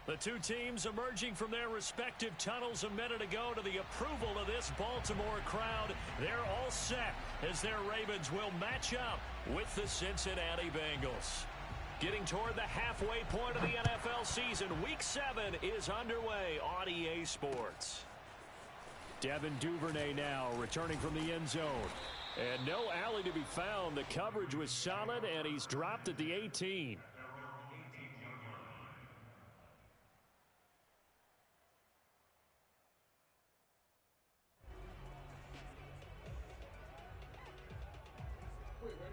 The two teams emerging from their respective tunnels a minute ago to the approval of this Baltimore crowd. They're all set as their Ravens will match up with the Cincinnati Bengals. Getting toward the halfway point of the NFL season, Week 7 is underway on EA Sports. Devin Duvernay now returning from the end zone. And no alley to be found. The coverage was solid, and he's dropped at the 18.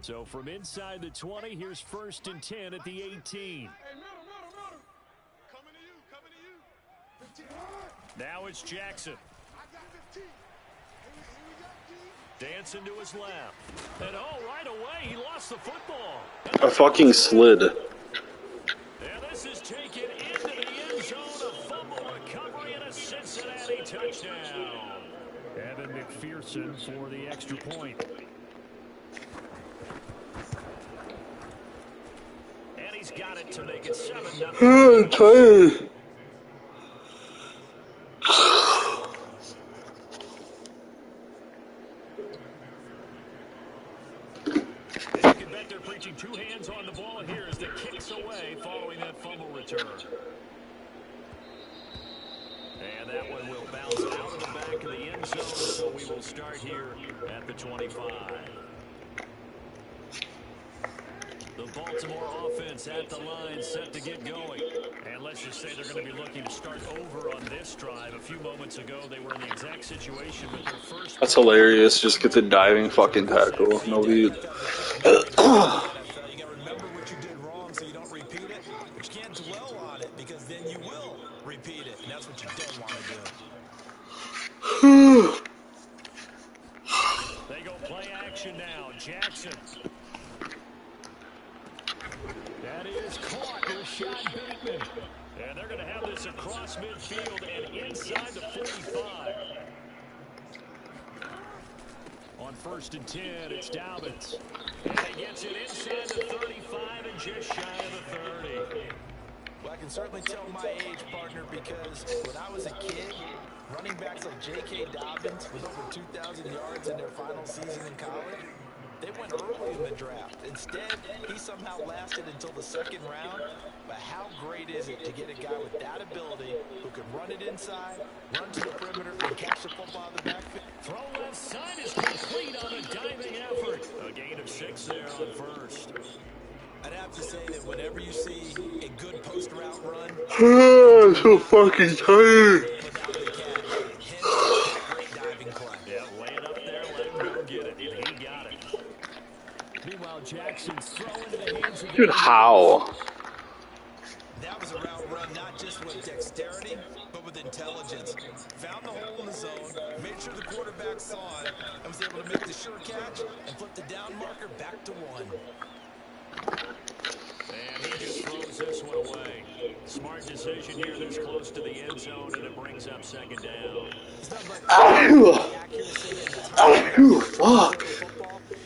So from inside the 20, here's 1st and 10 at the 18. Now it's Jackson. Dancing to his left. And right away, he lost the football. I fucking slid. And this is taken into the end zone. A fumble recovery and a Cincinnati touchdown. Evan McPherson for the extra point. And he's got it to make it 7-0. I'm tired. Two hands on the ball here as the kicks away following that fumble return. And that one will bounce out of the back of the end zone, so we will start here at the 25. The Baltimore offense at the line, set to get going. And let's just say they're going to be looking to start over on this drive. A few moments ago, they were in the exact situation with their first... That's hilarious. Just get the diving fucking tackle. No lead. They go play action now. Jackson. That is caught. Rashad Bateman. And they're going to have this across midfield and inside the 45. On 1st and 10, it's Dobbins. And he gets it inside the 35 and just shy of the 30. Well, I can certainly tell my age, partner, because when I was a kid, running backs like J.K. Dobbins with over 2,000 yards in their final season in college, they went early in the draft. Instead, he somehow lasted until the 2nd round. But how great is it to get a guy with that ability who can run it inside, run to the perimeter, and catch the football out of the backfield? Throw left side is complete on a diving effort. A gain of 6 there on 1st. I'd have to say that whenever you see a good post route run, I'm so fucking tired. Yeah, lay it up there, let him go get it, and he got it. Meanwhile, Jackson's throwing to the hands of... Dude, how? That was a route run not just with dexterity, but with intelligence. Found the hole in the zone, made sure the quarterback saw it, and was able to make the sure catch and flip the down marker back to 1. And he just throws this one away. Smart decision here this close to the end zone, and it brings up 2nd down. Fuck.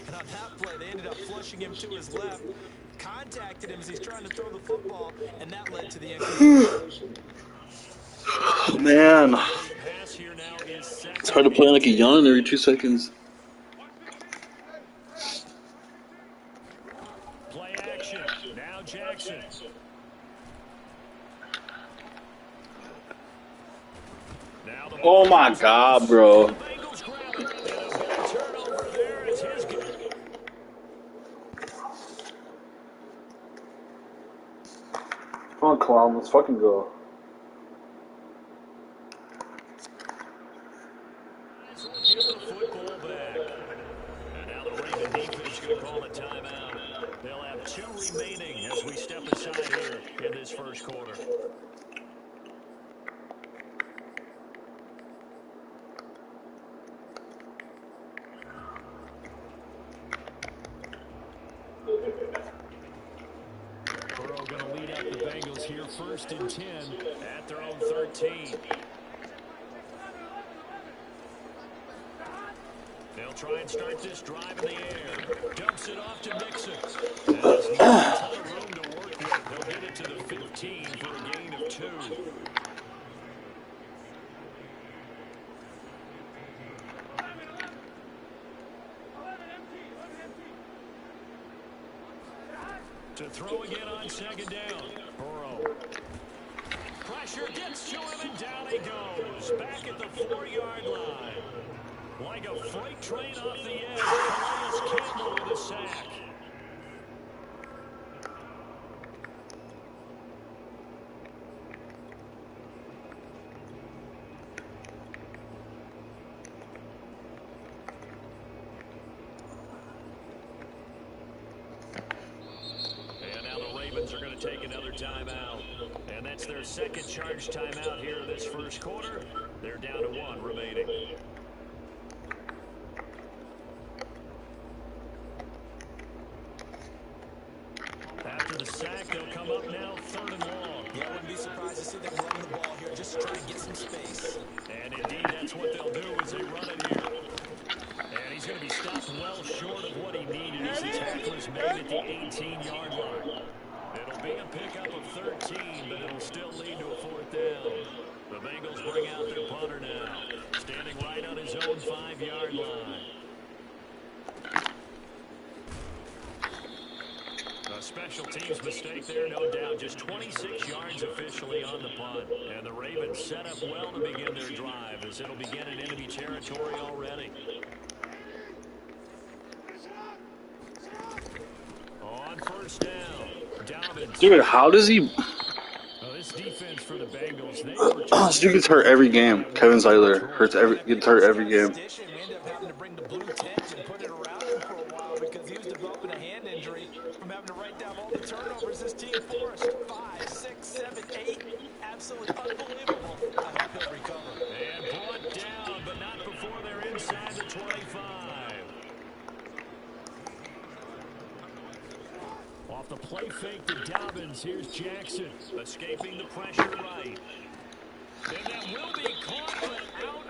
And on that play, they ended up flushing him to his left, contacted him as he's trying to throw the football, and that led to the incompletion. Man. It's hard to play like a yawn every 2 seconds. Play action. Now Jackson. Oh my god, bro. Come on, clown, let's fucking go. Football back. And now the Raven defense is going to call a timeout. They'll have 2 remaining as we step aside here in this 1st quarter. Burrow going to lead up the Bengals here, 1st and 10 at their own 13. They'll try and start this drive in the air. Dumps it off to Mixon. There's not a ton of room to work with. They'll hit it to the 15 for a gain of 2. To throw again on second down. Burrow. Pressure gets to him, and down he goes. Back at the 4-yard line. Like a freight train off the edge, Calais Campbell with a sack. Are going to take another timeout. And that's their second charge timeout here in this first quarter. They're down to 1 remaining. After the sack, they'll come up now 3rd and long. Yeah, I wouldn't be surprised to see them running the ball here just to try and get some space. And indeed, that's what they'll do as they run it here. And he's going to be stopped well short of what he needed as the tackle is made at the 18-yard line. It'll be a pickup of 13, but it'll still lead to a 4th down. The Bengals bring out their punter now, standing right on his own 5-yard line. A special teams mistake there, no doubt. Just 26 yards officially on the punt. And the Ravens set up well to begin their drive, as it'll begin in enemy territory already. On 1st down. Dude, how does he? This defense for the Bengals, This dude gets hurt every game. Kevin Zeitler gets hurt every game. We ended up having to bring the blue tent and put it around him for a while because he was developing a hand injury from having to write down all the turnovers this team forced. 5, 6, 7, 8. Absolutely unbelievable. I hope he'll recover. And brought down, but not before they're inside the 25. Off the play fake to Dobbins, here's Jackson, escaping the pressure right. And that will be caught, but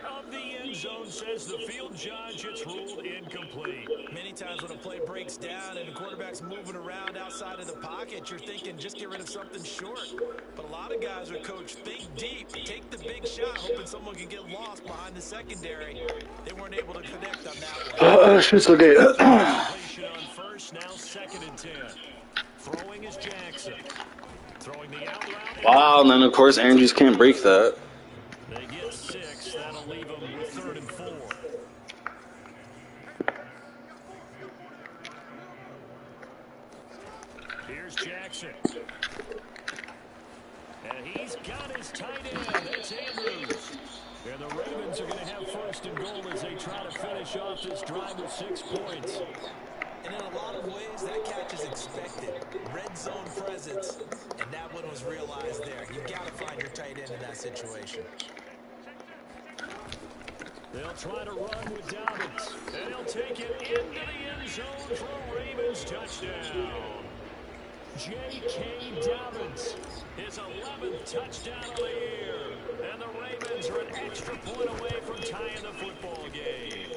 out of the end zone, says the field judge. It's ruled incomplete. Many times when a play breaks down and the quarterback's moving around outside of the pocket, you're thinking just get rid of something short. But a lot of guys are coached, think deep, take the big shot, hoping someone can get lost behind the secondary. They weren't able to connect on that one. Shit's okay. Completion on 1st, now 2nd and 10. Throwing is Jackson. Throwing the out route. Wow, and then of course Andrews can't break that. They get 6. That'll leave them with 3rd and 4. Here's Jackson. And he's got his tight end. That's Andrews. And the Ravens are going to have 1st and goal as they try to finish off this drive with 6 points. And in a lot of ways, that catch is expected. Red zone presence. And that one was realized there. You've got to find your tight end in that situation. They'll try to run with Dobbins. And he'll take it into the end zone for a Ravens touchdown. J.K. Dobbins, his 11th touchdown of the year. And the Ravens are an extra point away from tying the football game.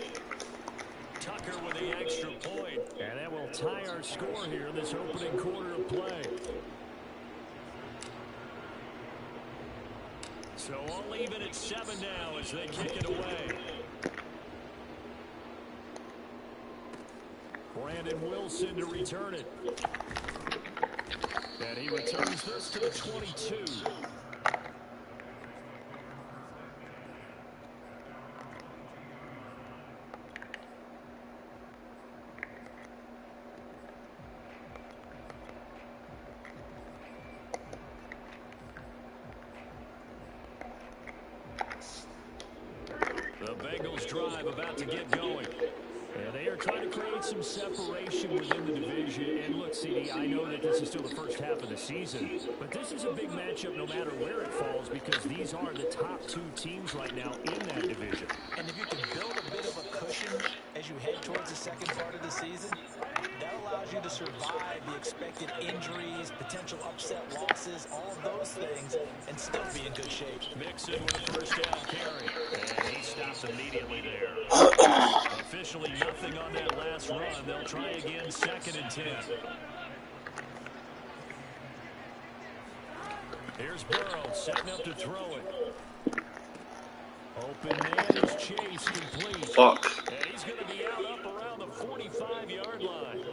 Tucker with the extra point. And that will tie our score here in this opening quarter of play. So all even at 7 now as they kick it away. Brandon Wilson to return it. And he returns this to the 22. The Bengals drive about to get going. And they are trying to create some separation within the division. And look, CD, I know that this is still the first half of the season, but this is a big matchup no matter where it falls because these are the top 2 teams right now in that division. And if you can build a bit of a cushion as you head towards the second part of the season, that allows you to survive the expected injuries, potential upset losses, all of those things, and still be in good shape. Mixon with a first down carry. And he stops immediately there. Officially nothing on that last run. They'll try again 2nd and 10. Here's Burrow setting up to throw it. Open man is Chase complete. Fuck. And he's going to be out up around the 45-yard line.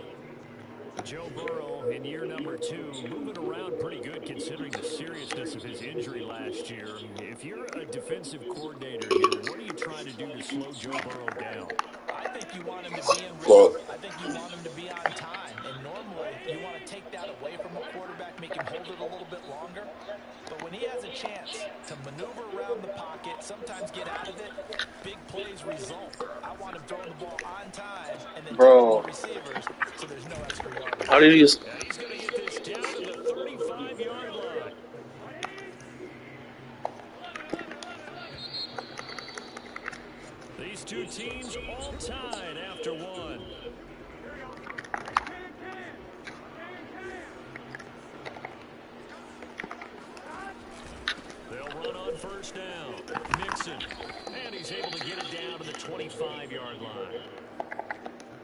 Joe Burrow in year number 2, moving around pretty good considering the seriousness of his injury last year. If you're a defensive coordinator here, what are you trying to do to slow Joe Burrow down? I think you want him to be in rhythm. I think you want him to be on time. And normally, you want to take that away from a quarterback, make him hold it a little bit longer. But when he has a chance to maneuver around the pocket, sometimes get out of it, big plays result. I want him throwing the ball on time and then touching the receivers so there's no extra yardage. How did he just... And he's going to get this down to the 35-yard line. These two teams all tied after one. They'll run on first down. Mixon. And he's able to get it down to the 25-yard line.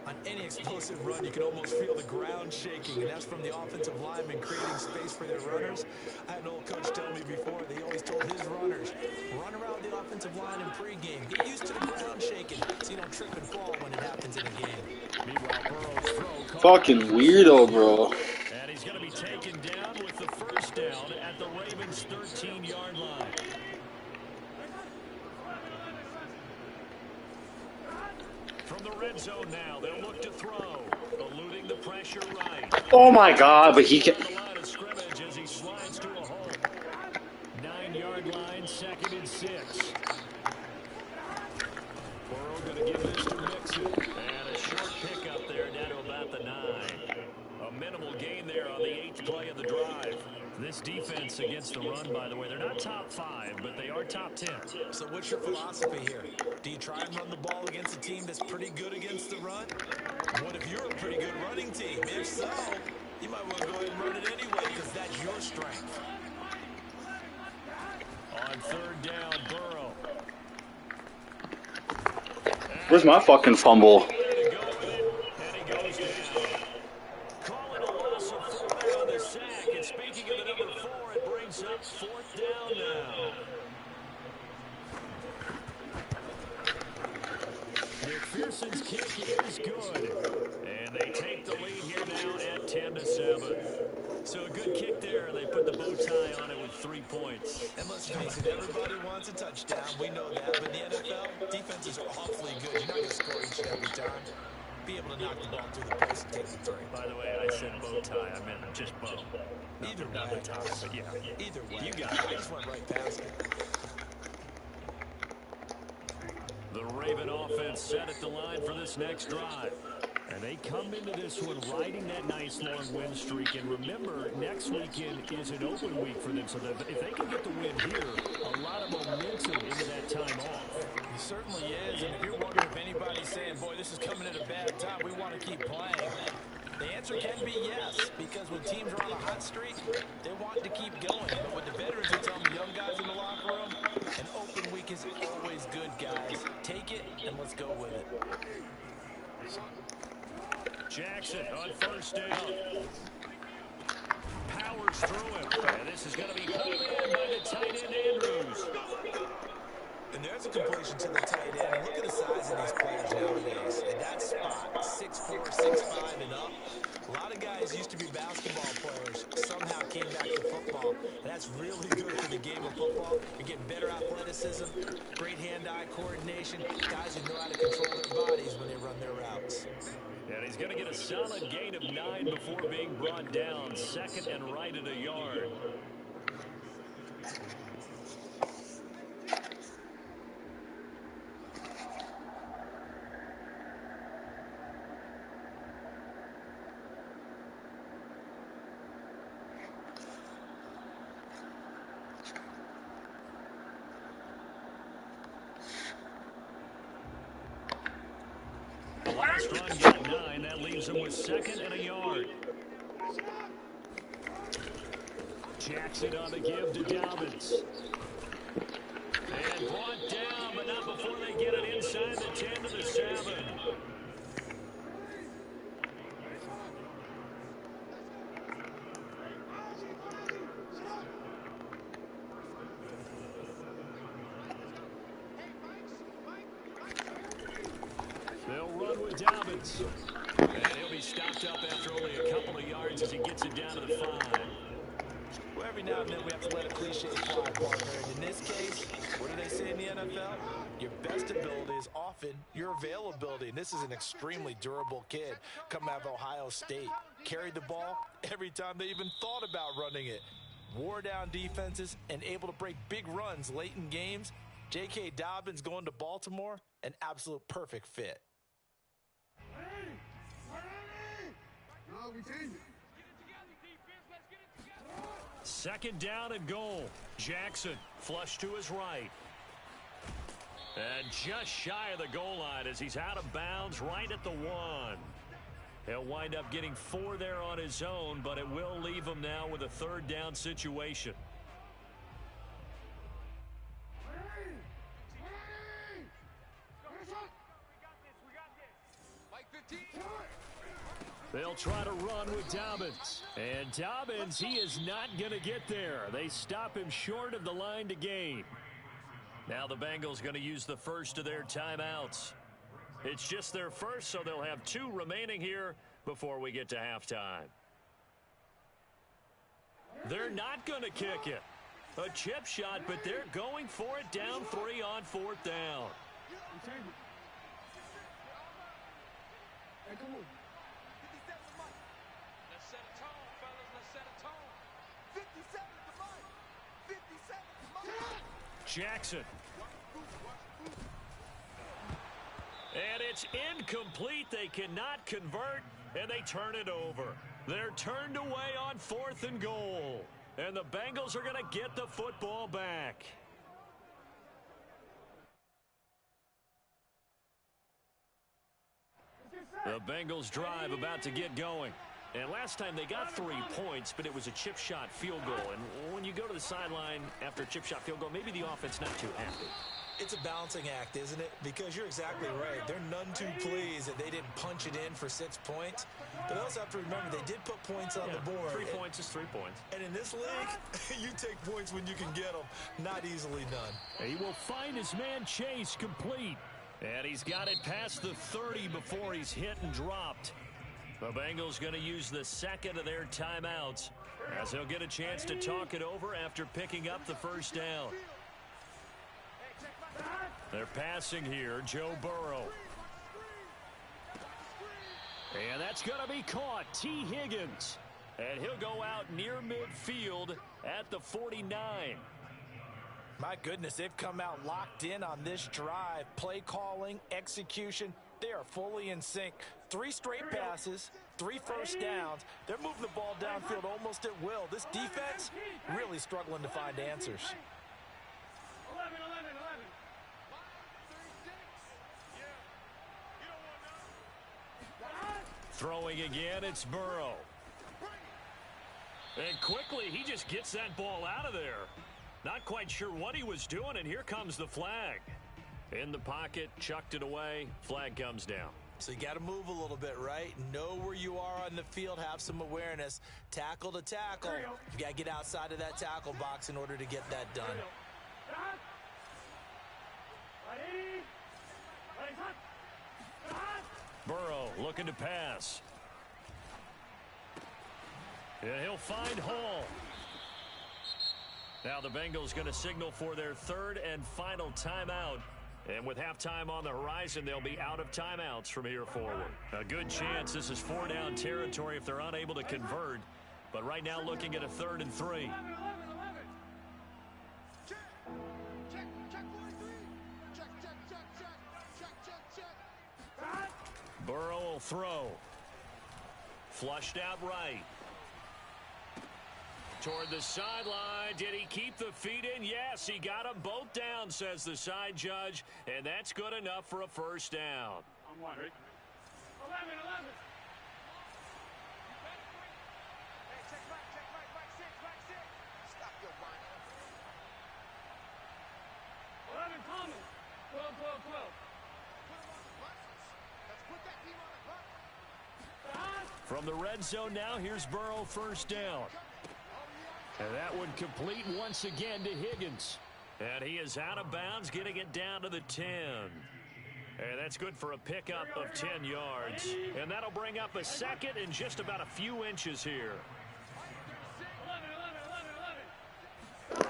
On any explosive run, you can almost feel the ground shaking, and that's from the offensive linemen creating space for their runners. I had an old coach tell me before, they always told his runners, run around the offensive line in pregame. Get used to the ground shaking so you don't trip and fall when it happens in a game. Meanwhile, Burrow's throw Fucking weirdo, bro. And he's going to be taken down with the first down at the Ravens' 13-yard line. From the red zone now, they'll look to throw. Eluding the pressure right. Oh my god, but he can... The line of scrimmage as he slides to a hole. 9-yard line, 2nd and 6. Burrow going to give this to Mixon. And a short pickup there down to about the 9. A minimal gain there on the 8th play of the drive. This defense against the run, by the way, they're not top 5, but they are top 10. So what's your philosophy here? Do you try and run the ball against a team that's pretty good against the run? What if you're a pretty good running team? If so, you might want to go ahead and run it anyway because that's your strength. On 3rd down, Burrow. Where's my fucking fumble? Speaking of the number 4, it brings up 4th down now. McPherson's kick is good. And they take the lead here now at 10-7. So a good kick there. They put the bow tie on it with 3 points. And let's face it, everybody wants a touchdown. We know that. But in the NFL, defenses are awfully good. You're not going to score each and every time. Be able to knock the ball through the post and take the 3. By the way, I said bow tie. I meant just bow. Either not way, the tie, but yeah. Either way. You got it. I just went right past it. The Raven offense set at the line for this next drive. And they come into this one riding that nice long win streak. And remember, next weekend is an open week for them. So that if they can get the win here, a lot of momentum into that time off. It certainly is. And if you're wondering if anybody's saying, boy, this is coming at a bad time, we want to keep playing, the answer can be yes. Because when teams are on a hot streak, they want to keep going. But what the veterans are telling the young guys in the locker room, an open week is always good, guys. Take it, and let's go with it. Jackson on 1st down. Powers through him. And this is going to be pulled in by the tight end, Andrews. And there's a completion to the tight end. And look at the size of these players nowadays. At that spot, 6'4", 6'5", and up. A lot of guys used to be basketball players. Somehow came back to football. And that's really good for the game of football. You're getting better athleticism, great hand-eye coordination. Guys who know how to control their bodies when they run their routes. And he's going to get a solid gain of 9 before being brought down. 2nd and right at a yard. Last run got 9. That leaves him with 2nd and a yard. Jackson on the give to Dobbins. And brought down, but not before they get it inside the 10 to the 7. Dobbins. And he'll be stopped up after only a couple of yards as he gets it down to the 5. Well, every now and then we have to let a cliche fly, partner. And in this case, what do they say in the NFL? Your best ability is often your availability. And this is an extremely durable kid coming out of Ohio State. Carried the ball every time they even thought about running it. Wore down defenses and able to break big runs late in games. J.K. Dobbins going to Baltimore, an absolute perfect fit. Second down and goal. Jackson flush to his right. And just shy of the goal line as he's out of bounds right at the 1. He'll wind up getting 4 there on his own, but it will leave him now with a third down situation. They'll try to run with Dobbins. And Dobbins, he is not going to get there. They stop him short of the line to gain. Now the Bengals going to use the first of their timeouts. It's just their first, so they'll have 2 remaining here before we get to halftime. They're not going to kick it. A chip shot, but they're going for it down 3 on 4th down. Hey, come on. Jackson. And it's incomplete. They cannot convert, and they turn it over. They're turned away on 4th and goal. And the Bengals are going to get the football back. The Bengals drive about to get going. And last time they got 3 points, but it was a chip shot field goal. And when you go to the sideline after a chip shot field goal, maybe the offense not too happy. It's a balancing act, isn't it? Because you're exactly right. They're none too pleased that they didn't punch it in for 6 points. But they also have to remember they did put points on the board. 3 points is 3 points. And in this league, you take points when you can get them. Not easily done. He will find his man Chase complete. And he's got it past the 30 before he's hit and dropped. The Bengals going to use the second of their timeouts as they'll get a chance to talk it over after picking up the first down. They're passing here, Joe Burrow. And that's going to be caught, T. Higgins. And he'll go out near midfield at the 49. My goodness, they've come out locked in on this drive. Play calling, execution, they are fully in sync. 3 straight passes, 3 first downs. They're moving the ball downfield almost at will. This defense really struggling to find answers. 11. Throwing again, it's Burrow. And quickly, he just gets that ball out of there. Not quite sure what he was doing, and here comes the flag. In the pocket, chucked it away, flag comes down. So you got to move a little bit, right? Know where you are on the field, have some awareness. Tackle to tackle. You got to get outside of that tackle box in order to get that done. Burrow looking to pass. And he'll find Hall. Now the Bengals going to signal for their third and final timeout. And with halftime on the horizon, they'll be out of timeouts from here forward. A good chance this is 4-down territory if they're unable to convert. But right now looking at a 3rd and 3. Burrow will throw. Flushed out right. Toward the sideline. Did he keep the feet in? Yes, he got them both down, says the side judge. And that's good enough for a first down. I'm one, right? 11. Hey, check right, 6. Stop your whining. 11 coming. 12. Let's put that team on the clock. From the red zone now, here's Burrow, first down. And that one complete once again to Higgins. And he is out of bounds, getting it down to the 10. And that's good for a pickup of 10 yards. And that'll bring up a second and just about a few inches here.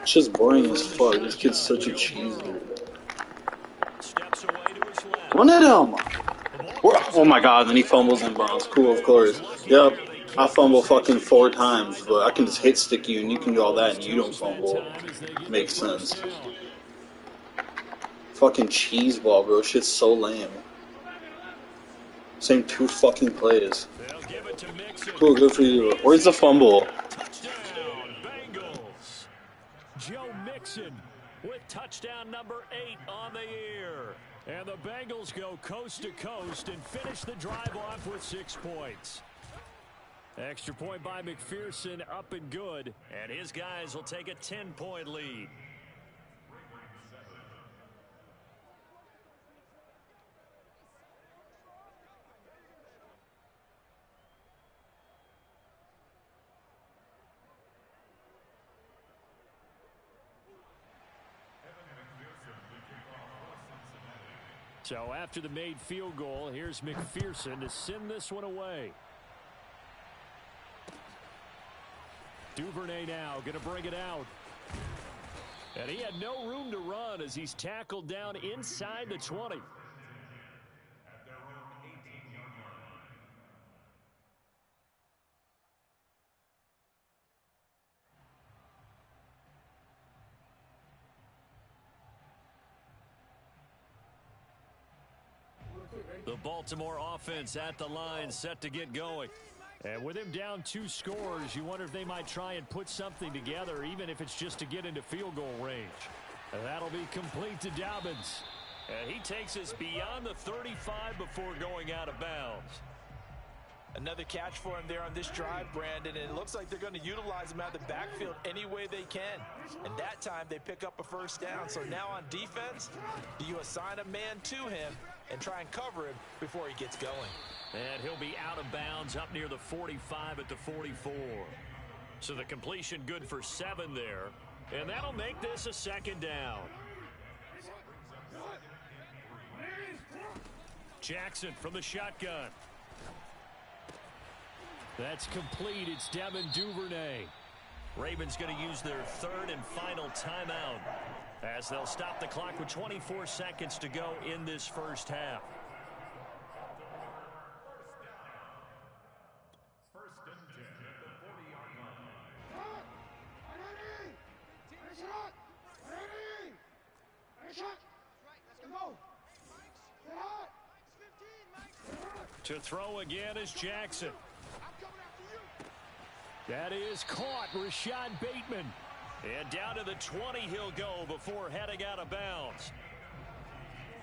It's just boring as fuck. This kid's such a cheeser. Steps away to his left. Run at him! Oh my god, then he fumbles in bounds. Cool, of course. Yep, I fumble fucking 4 times, but I can just hit stick you and you can do all that and you don't fumble. Makes sense. Fucking cheese ball, bro. Shit's so lame. Same 2 fucking plays. Cool, good for you. Where's the fumble? Touchdown, Bengals. Joe Mixon with touchdown number 8 on the year. And the Bengals go coast to coast and finish the drive off with 6 points. Extra point by McPherson, up and good. And his guys will take a 10-point lead. So after the made field goal, here's McPherson to send this one away. Duvernay now going to bring it out. And he had no room to run as he's tackled down inside the 20. The Baltimore offense at the line, set to get going. And with him down 2 scores, you wonder if they might try and put something together, even if it's just to get into field goal range. And that'll be complete to Dobbins. And he takes us beyond the 35 before going out of bounds. Another catch for him there on this drive, Brandon, and it looks like they're going to utilize him out of the backfield any way they can. And that time they pick up a first down. So now on defense, do you assign a man to him and try and cover him before he gets going? And he'll be out of bounds up near the 45 at the 44. So the completion good for 7 there. And that'll make this a second down. Jackson from the shotgun. That's complete. It's Devin Duvernay. Ravens going to use their 3rd and final timeout as they'll stop the clock with 24 seconds to go in this first half. To throw again is Jackson. That is caught, Rashad Bateman. And down to the 20 he'll go before heading out of bounds.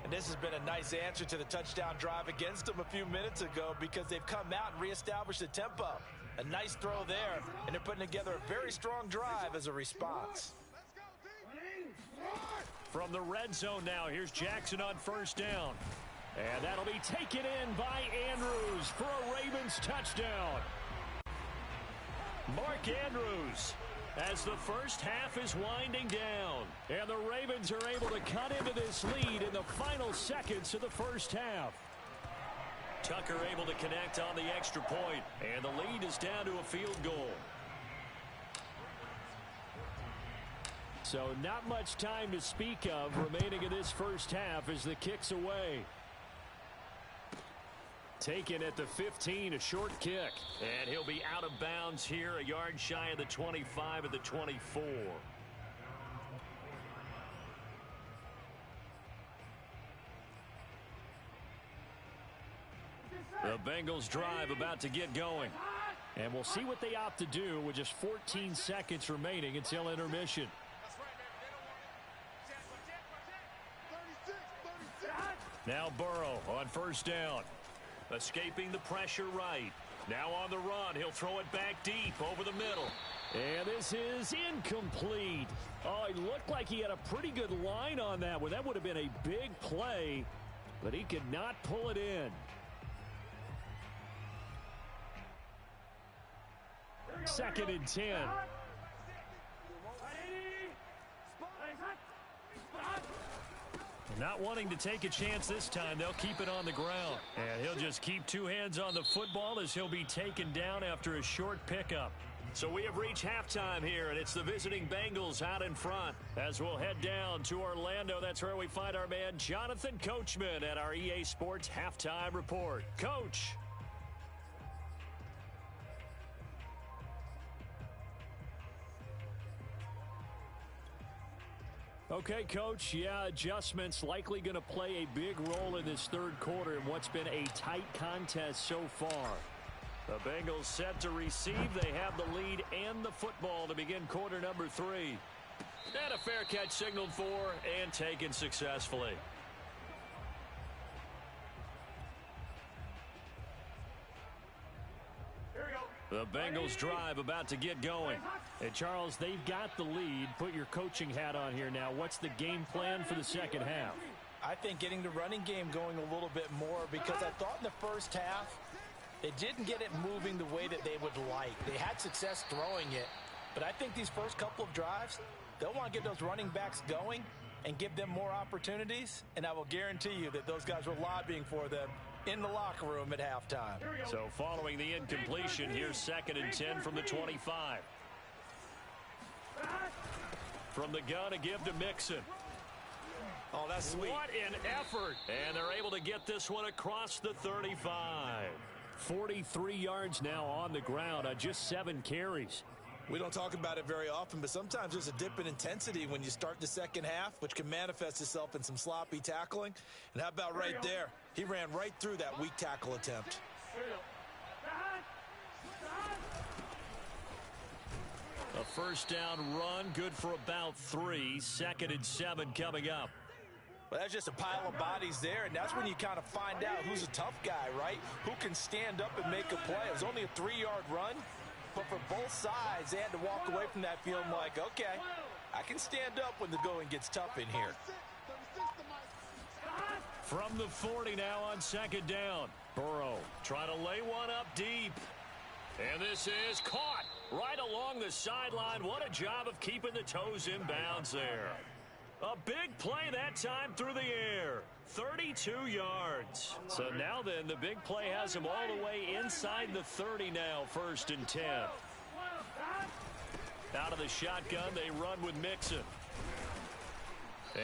And this has been a nice answer to the touchdown drive against them a few minutes ago because they've come out and reestablished the tempo. A nice throw there, and they're putting together a very strong drive as a response. From the red zone now, here's Jackson on first down. And that'll be taken in by Andrews for a Ravens touchdown. Mark Andrews as the first half is winding down. And the Ravens are able to cut into this lead in the final seconds of the first half. Tucker able to connect on the extra point. And the lead is down to a field goal. So not much time to speak of remaining in this first half as the kick's away. Taken at the 15, a short kick. And he'll be out of bounds here, a yard shy of the 25 at the 24. The Bengals drive about to get going. And we'll see what they opt to do with just 14 seconds remaining until intermission. Now Burrow on first down. Escaping the pressure right. Now on the run. He'll throw it back deep over the middle. And this is incomplete. Oh, it looked like he had a pretty good line on that one. That would have been a big play, but he could not pull it in. Second and 10. Not wanting to take a chance this time, they'll keep it on the ground. And he'll just keep two hands on the football as he'll be taken down after a short pickup. So we have reached halftime here, and it's the visiting Bengals out in front. As we'll head down to Orlando, that's where we find our man Jonathan Coachman at our EA Sports Halftime Report. Coach. Okay, Coach, yeah, adjustments likely going to play a big role in this third quarter in what's been a tight contest so far. The Bengals set to receive. They have the lead and the football to begin quarter number 3. And a fair catch signaled for and taken successfully. The Bengals drive about to get going. And Charles, they've got the lead. Put your coaching hat on here now. What's the game plan for the second half? I think getting the running game going a little bit more, because I thought in the first half they didn't get it moving the way that they would like. They had success throwing it, but I think these first couple of drives, they'll want to get those running backs going and give them more opportunities, and I will guarantee you that those guys were lobbying for them in the locker room at halftime. So following the incompletion, here's 2nd and 10 from the 25. From the gun, a give to Mixon. Oh, that's sweet. What an effort. And they're able to get this one across the 35. 43 yards now on the ground on just 7 carries. We don't talk about it very often, but sometimes there's a dip in intensity when you start the second half, which can manifest itself in some sloppy tackling. And how about right there? He ran right through that weak tackle attempt. A first down run, good for about 3. 2nd and 7 coming up. Well, that's just a pile of bodies there, and that's when you kind of find out who's a tough guy, right? Who can stand up and make a play. It was only a 3-yard run, but for both sides, they had to walk away from that feeling like, okay, I can stand up when the going gets tough in here. From the 40 now on 2nd down. Burrow trying to lay one up deep. And this is caught right along the sideline. What a job of keeping the toes in bounds there. A big play that time through the air. 32 yards. So now then, the big play has him all the way inside the 30 now, 1st and 10. Out of the shotgun, they run with Mixon.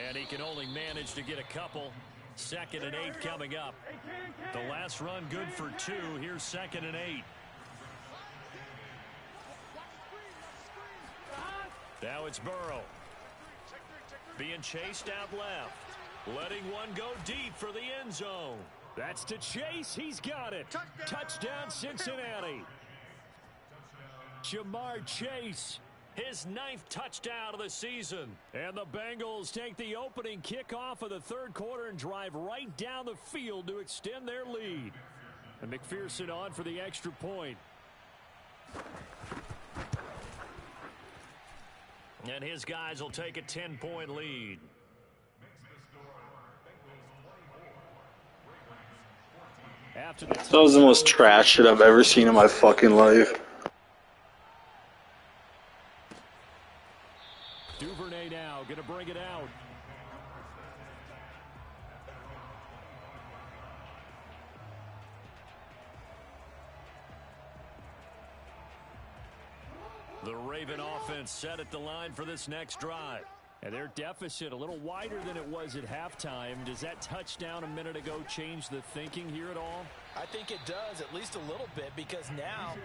And he can only manage to get a couple. 2nd and 8 coming up. The last run good for 2. Here's 2nd and 8. Now it's Burrow. Being chased out left. Letting one go deep for the end zone. That's to Chase. He's got it. Touchdown Cincinnati. Jamar Chase. His 9th touchdown of the season. And the Bengals take the opening kickoff of the third quarter and drive right down the field to extend their lead. And McPherson on for the extra point. And his guys will take a 10-point lead. That was the most trash shit I've ever seen in my fucking life. Duvernay now going to bring it out. The Raven offense set at the line for this next drive. And their deficit a little wider than it was at halftime. Does that touchdown a minute ago change the thinking here at all? I think it does, at least a little bit, because now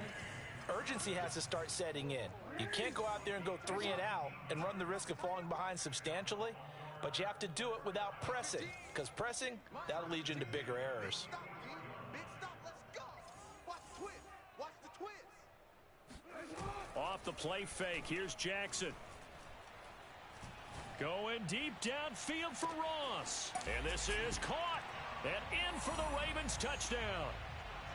urgency has to start setting in. You can't go out there and go 3 and out and run the risk of falling behind substantially, but you have to do it without pressing, because pressing, that'll lead you into bigger errors. Off the play fake, here's Jackson. Going deep downfield for Ross. And this is caught. And in for the Ravens touchdown.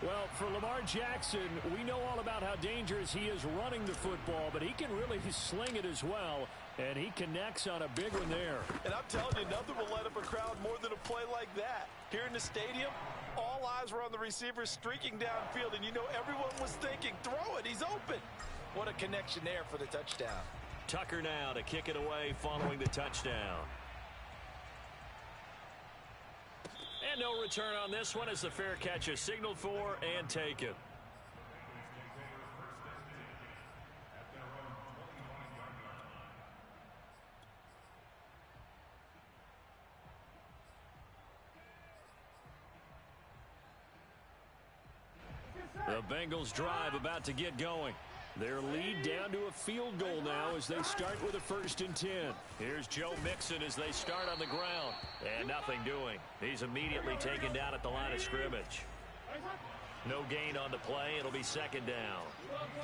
Well, for Lamar Jackson, we know all about how dangerous he is running the football, but he can really sling it as well. And he connects on a big one there. And I'm telling you, nothing will light up a crowd more than a play like that. Here in the stadium, all eyes were on the receiver streaking downfield, and you know everyone was thinking, throw it, he's open. What a connection there for the touchdown. Tucker now to kick it away following the touchdown. And no return on this one as the fair catch is signaled for and taken. The Bengals drive about to get going. Their lead down to a field goal now as they start with a 1st and 10. Here's Joe Mixon as they start on the ground. And nothing doing. He's immediately taken down at the line of scrimmage. No gain on the play. It'll be 2nd down.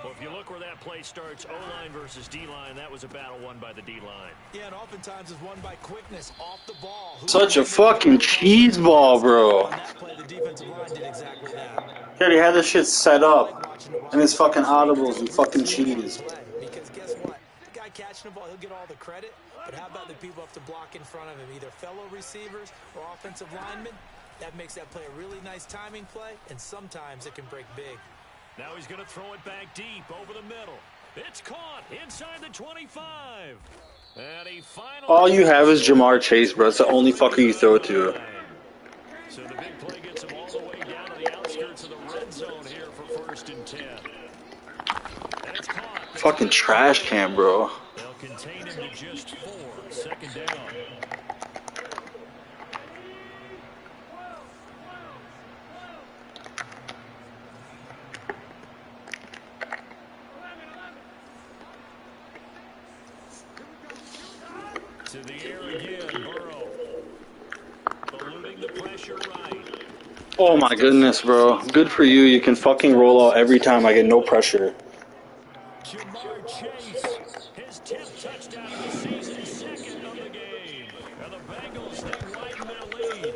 Well, if you look where that play starts, O-line versus D-line, that was a battle won by the D-line. Yeah, and oftentimes it's won by quickness off the ball. Such a fucking cheese ball, bro. On that play, the defensive line did exactly that. He already had this shit set up. And his fucking audibles and fucking cheese. Because guess what? The guy catching the ball, he'll get all the credit. But how about the people up to block in front of him, either fellow receivers or offensive linemen? That makes that play a really nice timing play, and sometimes it can break big. Now he's going to throw it back deep over the middle. It's caught inside the 25. And he finally... All you have is Jamar Chase, bro. It's the only fucker you throw to. So the big play gets him all the way down to the outskirts of the red zone here for 1st and 10. And it's caught. Fucking trash can, bro. They'll contain him to just 4. 2nd down. To the air again, Burrow. Eluding the pressure right. Oh my goodness, bro. Good for you. You can fucking roll out every time. I get no pressure. Jamar Chase, his 10th touchdown of the season, 2nd of the game. And the Bengals, they widen their lead.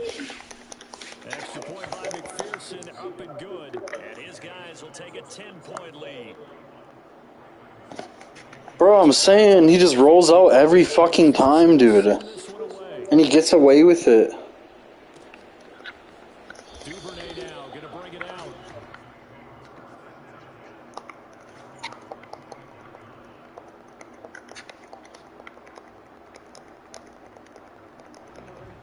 Extra point by McPherson, up and good. And his guys will take a 10-point lead. Bro, I'm saying he just rolls out every fucking time, dude. And he gets away with it. Duvernay now going to bring it out.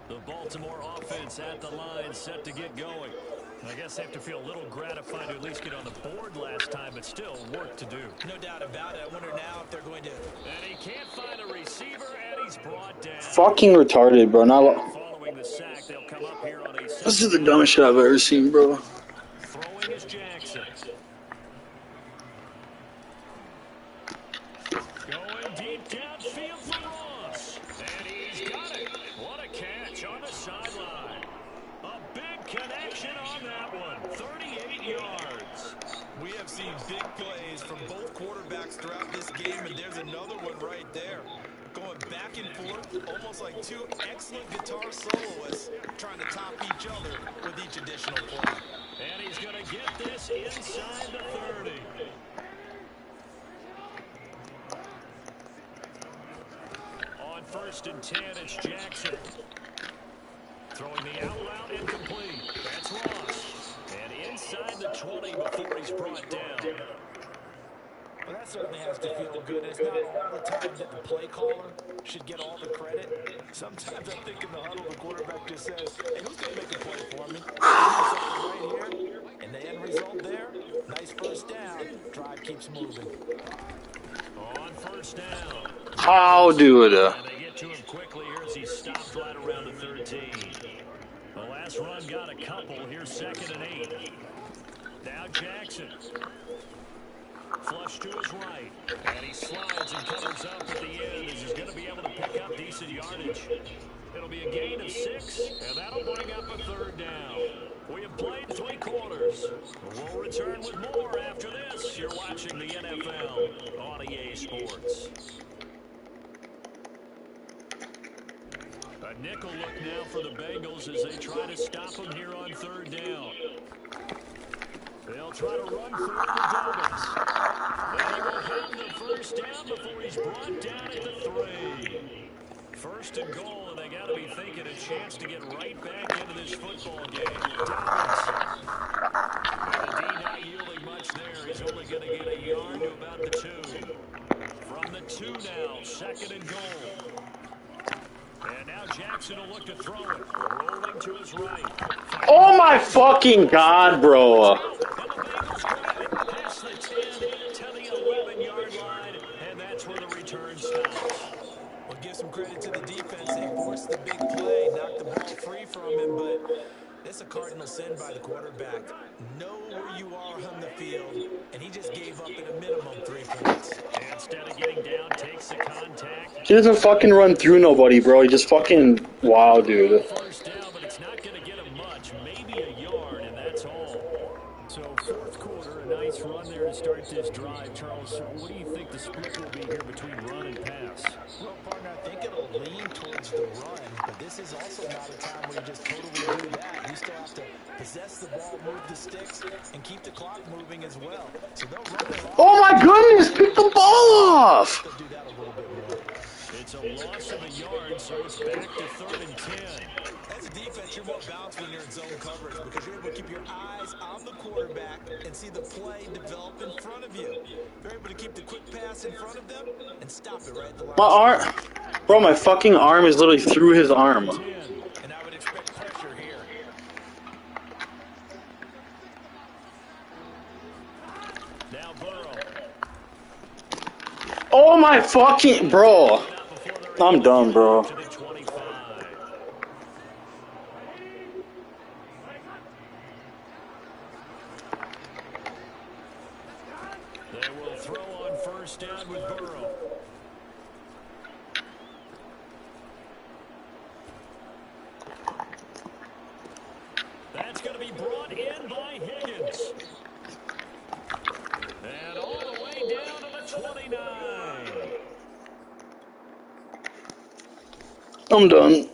The Baltimore offense at the line, set to get going. I guess they have to feel a little gratified to at least get on the board last time, but still work to do. No doubt about it. I wonder now if they're going to... And he can't find a receiver, and he's brought down. Fucking retarded, bro. Following the sack, they'll come up here on a... This is the dumbest shit I've ever seen, bro. Throwing is Jackson. Going deep downfield for Ross. And he's got it. What a catch on the sideline. A big connection on that one. 38 yards. We have seen big plays from both quarterbacks throughout this game, and there's another one right there. Going back and forth, almost like two excellent guitar soloists trying to top each other with each additional play. And he's going to get this inside the 30. On 1st and 10, it's Jackson. Throwing the out route incomplete. That's Ross. And inside the 20 before he's brought down. Well, that certainly has to feel good. It's not all the time that the play caller should get all the credit. Sometimes I think in the huddle, the quarterback just says, hey, who's going to make a play for me? Right here. And the end result there, nice 1st down. Drive keeps moving. On 1st down. How do it? And they get to him quickly here as he stops right around the 13. The last run got a couple. Here's 2nd and 8. Now Jackson. Flush to his right. And he slides and covers up at the end as he's going to be able to pick up decent yardage. It'll be a gain of 6, and that'll bring up a 3rd down. We have played 3 quarters. We'll return with more after this. You're watching the NFL on EA Sports. A nickel look now for the Bengals as they try to stop him here on 3rd down. They'll try to run for it with Dobbins. And he will have the 1st down before he's brought down at the 3. 1st and goal, and they got to be thinking a chance to get right back into this football game. Dobbins. And the D not yielding much there. He's only going to get a yard to about the 2. From the 2 now, 2nd and goal. And now Jackson will look to throw it. Rolling to his right. Oh my fucking god, bro. And the Bengals grab it past the 10 to the 11-yard line, and that's where the return stops. Well, give some credit to the defense. They forced the big play, knocked the ball free from him, but it's a cardinal sin by the quarterback. Know where you are on the field, and he just gave up at a minimum 3 points. Instead of getting down, takes the contact. He doesn't fucking run through nobody, bro. He just fucking... Wow, dude. First down, but it's not going to get him much. Maybe a yard, and that's all. So, fourth quarter, a nice run there to start this drive. Charles, what do you think the split will be here between run and pass? Well, partner, I think it'll lean towards the run, but this is also not a time where you just totally do that. You still have to possess the ball, move the sticks, and keep the clock moving as well. So they'll run their Oh my goodness! Pick the ball off! They'll do that a little bit more. It's a loss of a yard, so it's back to 3rd and 10. As a defense, you're more balanced when you're in zone coverage because you're able to keep your eyes on the quarterback and see the play develop in front of you. You're able to keep the quick pass in front of them and stop it right at the line. My arm... Bro, my fucking arm is literally through his arm. And I would expect pressure here. Now Burrow. Oh my fucking... Bro. I'm done, bro. To the 25. They will throw on first down with Burrow. That's going to be brought in by Higgins. And all the way down to the 29. I'm done.